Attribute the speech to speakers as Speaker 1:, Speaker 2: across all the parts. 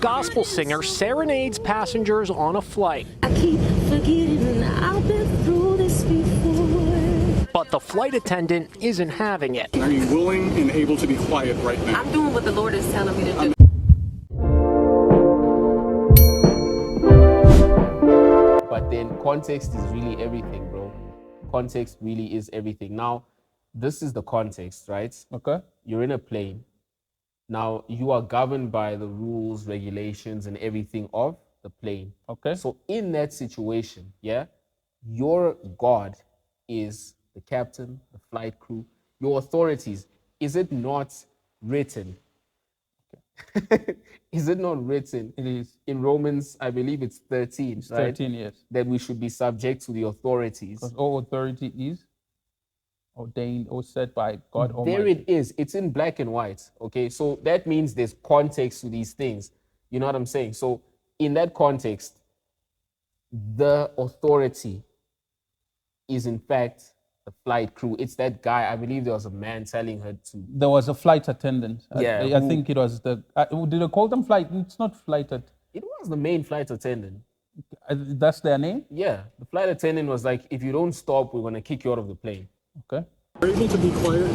Speaker 1: gospel singer serenades passengers on a flight.
Speaker 2: I keep forgetting I've been through this before.
Speaker 1: But the flight attendant isn't having it.
Speaker 3: Are you willing and able to be quiet right now?
Speaker 2: I'm doing what the Lord is telling me to do.
Speaker 4: But then context is really everything, bro. Context really is everything. Now, this is the context, right?
Speaker 5: Okay.
Speaker 4: You're in a plane. Now, you are governed by the rules, regulations, and everything of the plane.
Speaker 5: Okay.
Speaker 4: So in that situation, yeah, your God is the captain, the flight crew, your authorities. Is it not written? Is it not written?
Speaker 5: It is.
Speaker 4: In Romans, I believe it's 13,
Speaker 5: It's
Speaker 4: right?
Speaker 5: 13 years.
Speaker 4: That we should be subject to the authorities.
Speaker 5: Because all authority is ordained or set by God Almighty.
Speaker 4: There it is. It's in black and white. Okay. So that means there's context to these things. You know what I'm saying? So in that context, the authority is in fact the flight crew. It's that guy. I believe there was a man telling her to.
Speaker 5: There was a flight attendant.
Speaker 4: Yeah,
Speaker 5: I
Speaker 4: who-
Speaker 5: think it was the. Did they call them flight? It's not flight.
Speaker 4: It was the main flight attendant.
Speaker 5: That's their name?
Speaker 4: Yeah. The flight attendant was like, if you don't stop, we're going to kick you out of the plane.
Speaker 5: Okay.
Speaker 3: Are you able to be quiet?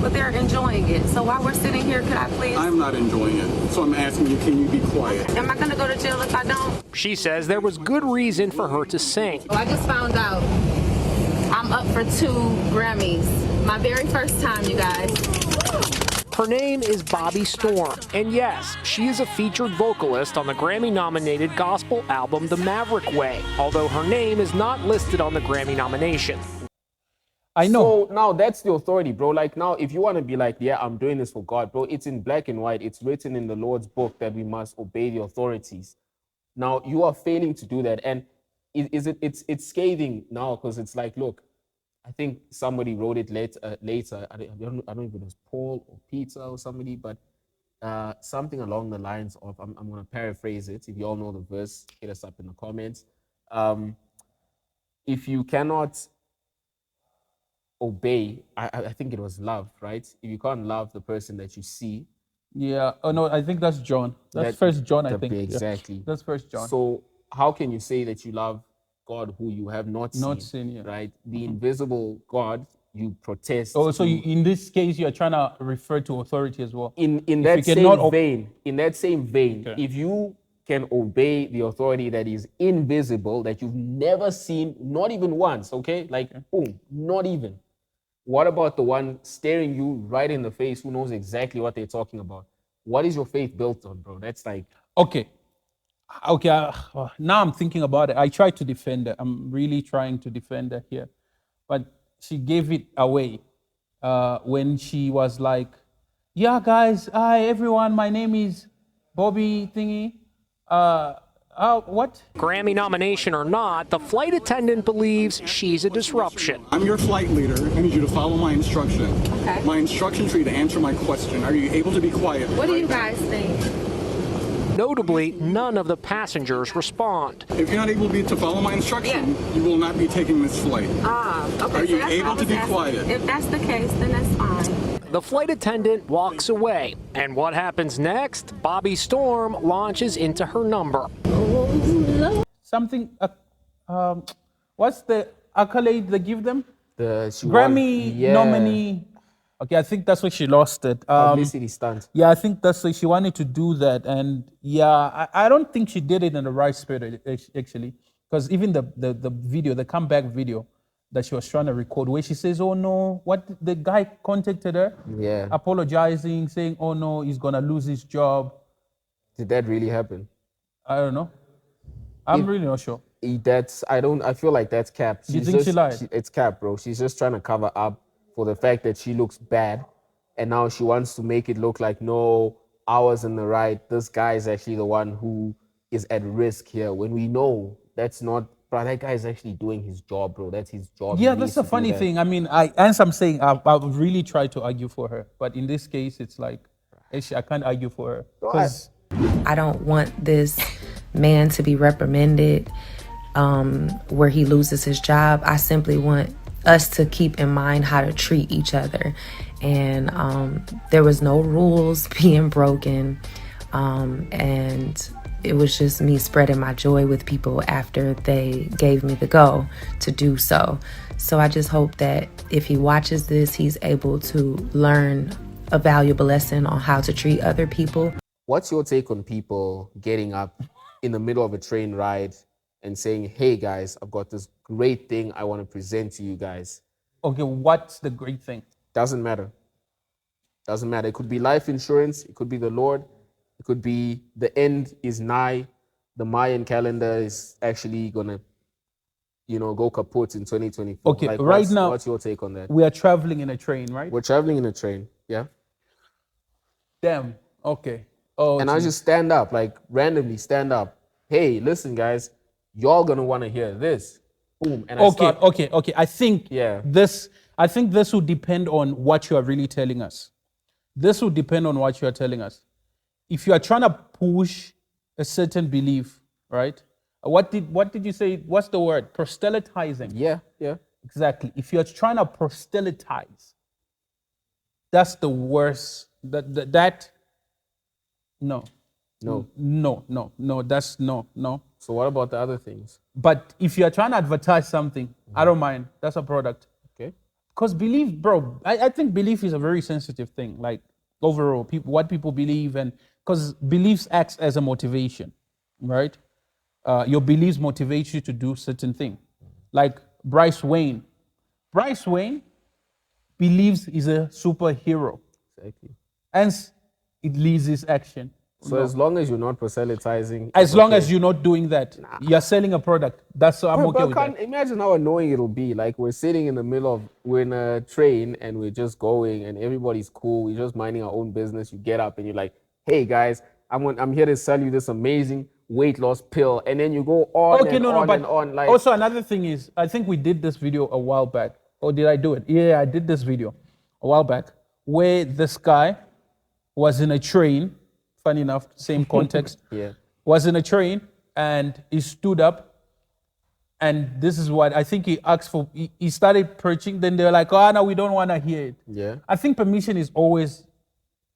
Speaker 2: But they're enjoying it. So while we're sitting here, could I please?
Speaker 3: I'm not enjoying it. So I'm asking you, can you be quiet?
Speaker 2: Am I going to go to jail if I don't?
Speaker 1: She says there was good reason for her to sing.
Speaker 2: Oh, I just found out I'm up for 2 Grammys. My very first time, you guys.
Speaker 1: Her name is Bobby Storm, and yes, she is a featured vocalist on the Grammy-nominated gospel album The Maverick Way, although her name is not listed on the Grammy nomination.
Speaker 5: I know.
Speaker 4: So now that's the authority, bro. Like now, if you want to be like, yeah, I'm doing this for God, bro, it's in black and white. It's written in the Lord's book that we must obey the authorities. Now you are failing to do that, and it's scathing now because it's like, look, I think somebody wrote it later. I don't know if it was Paul or Peter or somebody, but something along the lines of, I'm going to paraphrase it. If you all know the verse, hit us up in the comments. If you cannot obey, I think it was love, right? If you can't love the person that you see,
Speaker 5: Yeah. Oh no, I think that's John. That's
Speaker 4: that-
Speaker 5: First John, I
Speaker 4: that-
Speaker 5: think. Yeah.
Speaker 4: exactly.
Speaker 5: That's First John.
Speaker 4: So how can you say that you love God who you have not seen?
Speaker 5: Not seen, yeah.
Speaker 4: Right? The invisible God you protest.
Speaker 5: Oh, so
Speaker 4: to-
Speaker 5: in this case, you're trying to refer to authority as well.
Speaker 4: in
Speaker 5: you
Speaker 4: that
Speaker 5: cannot
Speaker 4: same vein,
Speaker 5: Okay.
Speaker 4: if you can obey the authority that is invisible, that you've never seen, not even once, okay? Like, boom, not even. What about the one staring you right in the face who knows exactly what they're talking about? What is your faith built on, bro? That's like,
Speaker 5: Okay. Okay. Now I'm thinking about it. I tried to defend her. I'm really trying to defend her here. But she gave it away when she was like, yeah, guys, hi, everyone. My name is Bobby Thingy. What?
Speaker 1: Grammy nomination or not, the flight attendant believes she's a disruption.
Speaker 3: I'm your flight leader. I need you to follow my instruction.
Speaker 2: Okay.
Speaker 3: My instruction for you to answer my question. Are you able to be quiet?
Speaker 2: What do you guys think?
Speaker 1: Notably, none of the passengers respond.
Speaker 3: If you're not able to follow my instruction,
Speaker 2: Yeah.
Speaker 3: you will not be taking this flight.
Speaker 2: Okay.
Speaker 3: Are
Speaker 2: so
Speaker 3: you
Speaker 2: that's what I
Speaker 3: able to
Speaker 2: was
Speaker 3: be
Speaker 2: asking.
Speaker 3: quiet?
Speaker 2: If that's the case, then that's fine.
Speaker 1: The flight attendant walks away, and what happens next? Bobby Storm launches into her number.
Speaker 5: Something. What's the accolade they give them?
Speaker 4: she won-
Speaker 5: Grammy
Speaker 4: yeah,
Speaker 5: nominee. Okay, I think that's why she lost it.
Speaker 4: publicity stunt.
Speaker 5: Yeah, I think that's why she wanted to do that. And yeah, I don't think she did it in the right spirit, actually. Because even the video, the comeback video that she was trying to record, where she says, oh no, what the guy contacted her,
Speaker 4: Yeah.
Speaker 5: apologizing, saying, oh no, he's going to lose his job.
Speaker 4: Did that really happen?
Speaker 5: I don't know. I'm really not sure.
Speaker 4: I feel like that's cap.
Speaker 5: You think she lied?
Speaker 4: It's cap, bro. She's just trying to cover up for the fact that she looks bad, and now she wants to make it look like, no, I was in the right. This guy is actually the one who is at risk here. When we know that's not, bro, that guy is actually doing his job, bro. That's his job.
Speaker 5: Yeah,
Speaker 4: He
Speaker 5: that's
Speaker 4: needs
Speaker 5: the
Speaker 4: to do
Speaker 5: funny
Speaker 4: that.
Speaker 5: thing. I mean, as I'm saying, I would really try to argue for her. But in this case, it's like, actually, I can't argue for her. Because
Speaker 6: I don't want this man to be reprimanded where he loses his job. I simply want us to keep in mind how to treat each other. And there was no rules being broken. And it was just me spreading my joy with people after they gave me the go to do so. So I just hope that if he watches this, he's able to learn a valuable lesson on how to treat other people.
Speaker 4: What's your take on people getting up in the middle of a train ride and saying, hey guys, I've got this great thing I want to present to you guys?
Speaker 5: Okay, what's the great thing?
Speaker 4: Doesn't matter. Doesn't matter. It could be life insurance. It could be the Lord. It could be the end is nigh. The Mayan calendar is actually going to, go kaput in 2024.
Speaker 5: Okay,
Speaker 4: Like,
Speaker 5: right now,
Speaker 4: what's your take on that?
Speaker 5: we are traveling in a train, right?
Speaker 4: We're traveling in a train, yeah?
Speaker 5: Damn, okay. Oh,
Speaker 4: And I just stand up, like randomly stand up. Hey, listen, guys, y'all going to want to hear this. Boom. And I start,
Speaker 5: okay. I think
Speaker 4: Yeah.
Speaker 5: this will depend on what you are really telling us. This will depend on what you are telling us. If you are trying to push a certain belief, right? What did you say? What's the word? Proselytizing.
Speaker 4: yeah.
Speaker 5: Exactly. If you're trying to proselytize, that's the worst. No. That's no.
Speaker 4: So what about the other things?
Speaker 5: But if you're trying to advertise something, I don't mind. That's a product.
Speaker 4: Okay.
Speaker 5: Because belief, bro, I think belief is a very sensitive thing. Like overall, what people believe, and because beliefs acts as a motivation, right? Your beliefs motivate you to do certain thing. Like Bryce Wayne. Bryce Wayne believes he's a superhero.
Speaker 4: Exactly.
Speaker 5: Hence, it leads his action.
Speaker 4: So as long as you're not proselytizing,
Speaker 5: As
Speaker 4: it's
Speaker 5: long
Speaker 4: okay.
Speaker 5: as you're not doing that, you're selling a product. That's I'm okay
Speaker 4: But
Speaker 5: with
Speaker 4: can't
Speaker 5: that.
Speaker 4: imagine how annoying it'll be. Like we're sitting in the middle of, we're in a train and we're just going and everybody's cool. We're just minding our own business. You get up and you're like, hey guys, I'm here to sell you this amazing weight loss pill. And then you go on
Speaker 5: Okay,
Speaker 4: and
Speaker 5: no,
Speaker 4: on
Speaker 5: but
Speaker 4: and on. Like,
Speaker 5: also another thing is, I think we did this video a while back. Or did I do it? Yeah, I did this video a while back where this guy was in a train. Funny enough, same context.
Speaker 4: Yeah.
Speaker 5: Was in a train and he stood up. And this is what I think he asked for. He started preaching. Then they're like, oh, no, we don't want to hear it.
Speaker 4: Yeah.
Speaker 5: I think permission is always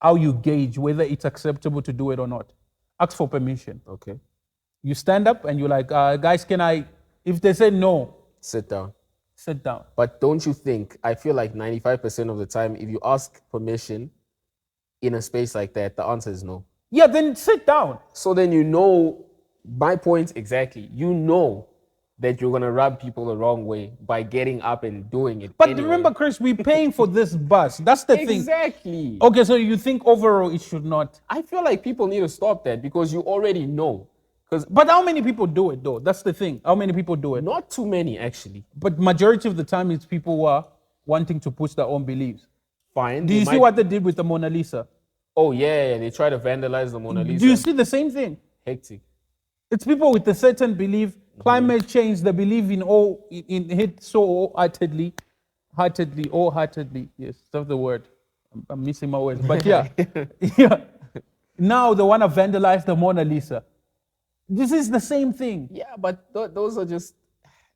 Speaker 5: how you gauge whether it's acceptable to do it or not. Ask for permission.
Speaker 4: Okay.
Speaker 5: You stand up and you're like, guys, can I? If they say no,
Speaker 4: Sit down.
Speaker 5: sit down.
Speaker 4: But don't you think, I feel like 95% of the time, if you ask permission in a space like that, the answer is no.
Speaker 5: Yeah, then sit down.
Speaker 4: So then my point exactly, that you're going to rub people the wrong way by getting up and doing it.
Speaker 5: But
Speaker 4: anyway.
Speaker 5: remember, Chris, we're paying for this bus. That's the thing.
Speaker 4: Exactly.
Speaker 5: Okay, so you think overall it should not.
Speaker 4: I feel like people need to stop that because you already know. Because
Speaker 5: But how many people do it though? That's the thing. How many people do it?
Speaker 4: not too many actually.
Speaker 5: But majority of the time it's people who are wanting to push their own beliefs.
Speaker 4: Fine.
Speaker 5: Do you see what they did with the Mona Lisa?
Speaker 4: Oh yeah, they try to vandalize the Mona Lisa.
Speaker 5: Do you see the same thing?
Speaker 4: Hectic.
Speaker 5: It's people with a certain belief, climate change, they believe in it so wholeheartedly. Yes, that's the word. I'm missing my words. But yeah. Yeah. Now they want to vandalize the Mona Lisa. This is the same thing.
Speaker 4: Yeah, but those are just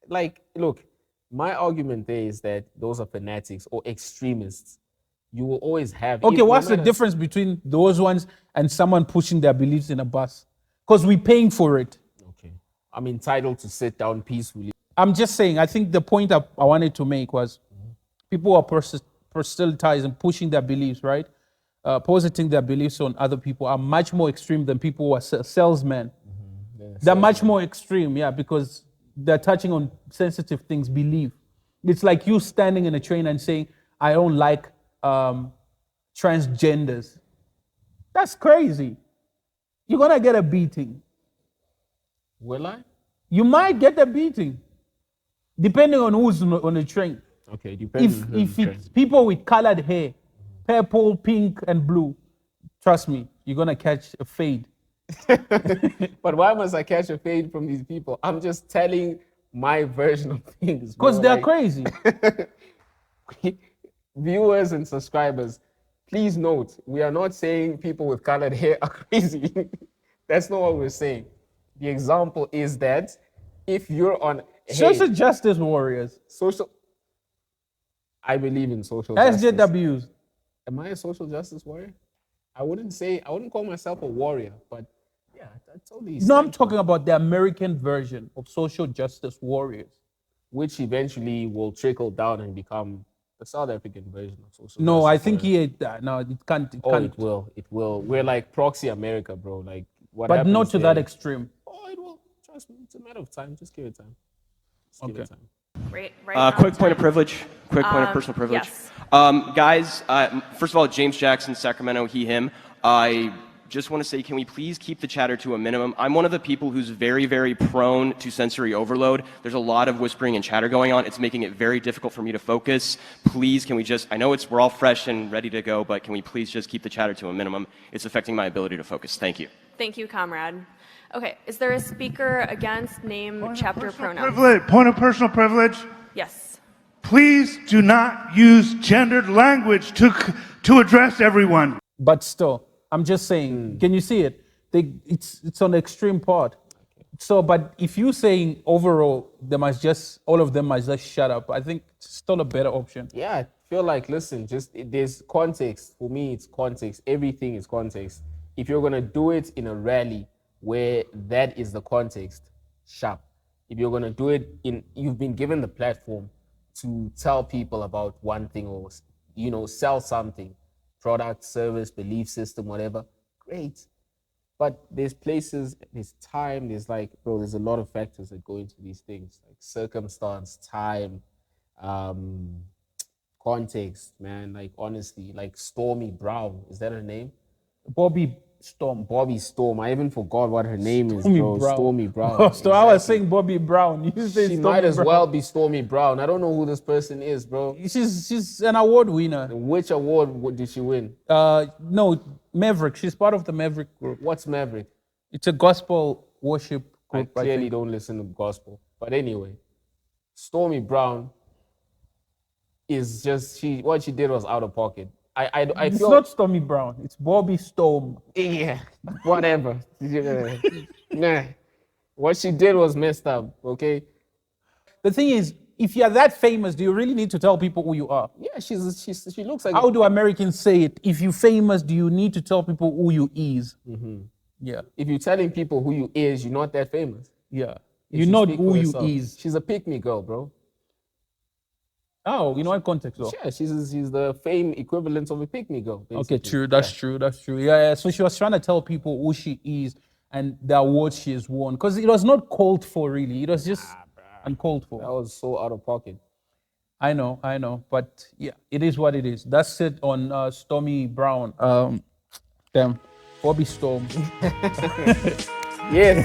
Speaker 4: like, look, my argument there is that those are fanatics or extremists. You will always have.
Speaker 5: Okay,
Speaker 4: no
Speaker 5: what's the
Speaker 4: matter-
Speaker 5: difference between those ones and someone pushing their beliefs in a bus? Because we're paying for it.
Speaker 4: Okay. I'm entitled to sit down peacefully.
Speaker 5: I'm just saying, I think the point I wanted to make was people are proselytizing, pushing their beliefs, right? Positing their beliefs on other people are much more extreme than people who are salesmen. They're much more extreme, yeah, because they're touching on sensitive things, belief. It's like you standing in a train and saying, I don't like transgenders. That's crazy. You're going to get a beating.
Speaker 4: Will I?
Speaker 5: You might get a beating, depending on who's on the train.
Speaker 4: Okay, depending.
Speaker 5: If it's people with colored hair, purple, pink, and blue, trust me, you're going to catch a fade.
Speaker 4: But why must I catch a fade from these people? I'm just telling my version of things.
Speaker 5: Because
Speaker 4: bro.
Speaker 5: they're
Speaker 4: Like,
Speaker 5: crazy.
Speaker 4: Viewers and subscribers, please note, we are not saying people with colored hair are crazy. That's not what we're saying. The example is that if you're on
Speaker 5: Social justice warriors.
Speaker 4: I believe in social justice.
Speaker 5: SJWs.
Speaker 4: Am I a social justice warrior? I wouldn't call myself a warrior, but yeah, I totally.
Speaker 5: No, I'm
Speaker 4: stand for
Speaker 5: talking about the American version of social justice warriors.
Speaker 4: which eventually will trickle down and become the South African version of social
Speaker 5: No, I
Speaker 4: justice
Speaker 5: think
Speaker 4: warrior.
Speaker 5: no, it can't. It
Speaker 4: Oh,
Speaker 5: can't.
Speaker 4: it will. It will. We're like proxy America, bro. Like what
Speaker 5: But
Speaker 4: happens
Speaker 5: not to that
Speaker 4: there-
Speaker 5: extreme.
Speaker 4: Oh, it will. Trust me. It's a matter of time. Just give it time. Just give it
Speaker 5: Okay.
Speaker 4: time.
Speaker 7: Quick point of privilege. Quick point of personal privilege.
Speaker 2: yes.
Speaker 7: Guys, first of all, James Jackson, Sacramento, he, him. I just want to say, can we please keep the chatter to a minimum? I'm one of the people who's very, very prone to sensory overload. There's a lot of whispering and chatter going on. It's making it very difficult for me to focus. Please, can we just, I know we're all fresh and ready to go, but can we please just keep the chatter to a minimum? It's affecting my ability to focus. Thank you.
Speaker 8: Thank you, comrade. Okay, is there a speaker against name, chapter, pronouns?
Speaker 9: Point of personal privilege.
Speaker 8: Yes.
Speaker 9: Please do not use gendered language to address everyone.
Speaker 5: But still, I'm just saying. Can you see it? It's on the extreme part. So, but if you're saying overall, all of them must just shut up. I think it's still a better option.
Speaker 4: Yeah, I feel like, listen, there's context. For me, it's context. Everything is context. If you're gonna do it in a rally where that is the context, sharp. If you're gonna do it you've been given the platform to tell people about one thing or, sell something, product, service, belief system, whatever, great. But there's places, there's time, there's a lot of factors that go into these things, like circumstance, time, context, man. Like, honestly, like Stormy Brown, is that her name?
Speaker 5: Bobby Storm.
Speaker 4: Bobby Storm. I even forgot what her name is,
Speaker 5: Stormy
Speaker 4: bro.
Speaker 5: Brown.
Speaker 4: Stormy Brown.
Speaker 5: So I was saying Bobby Brown. You say
Speaker 4: She
Speaker 5: Stormy
Speaker 4: might as
Speaker 5: Brown.
Speaker 4: well be Stormy Brown. I don't know who this person is, bro.
Speaker 5: She's an award winner.
Speaker 4: Which award did she win?
Speaker 5: No, Maverick. She's part of the Maverick group.
Speaker 4: What's Maverick?
Speaker 5: It's a gospel worship
Speaker 4: I
Speaker 5: group. I
Speaker 4: clearly
Speaker 5: think.
Speaker 4: don't listen to gospel. But anyway, Stormy Brown is just what she did was out of pocket. I
Speaker 5: It's
Speaker 4: feel
Speaker 5: not Stormy Brown. It's Bobby Storm.
Speaker 4: yeah, whatever. Nah. What she did was messed up, okay?
Speaker 5: The thing is, if you're that famous, do you really need to tell people who you are?
Speaker 4: Yeah, she looks like
Speaker 5: How do Americans say it? If you're famous, do you need to tell people who you is? Yeah,
Speaker 4: if you're telling people who you is, you're not that famous.
Speaker 5: yeah.
Speaker 4: If
Speaker 5: You
Speaker 4: she
Speaker 5: know
Speaker 4: speak
Speaker 5: who
Speaker 4: for
Speaker 5: you
Speaker 4: herself.
Speaker 5: is.
Speaker 4: She's a pick-me girl, bro.
Speaker 5: Oh, you know what context though?
Speaker 4: Yeah, she's the fame equivalent of a pick-me girl.
Speaker 5: Okay,
Speaker 4: basically.
Speaker 5: true. That's true. That's true. Yeah. So she was trying to tell people who she is and the awards she has won, because it was not called for really. It was just uncalled for.
Speaker 4: That was so out of pocket.
Speaker 5: I know. But yeah, it is what it is. That's it on Stormy Brown. Damn, Bobby Storm.
Speaker 4: Yes.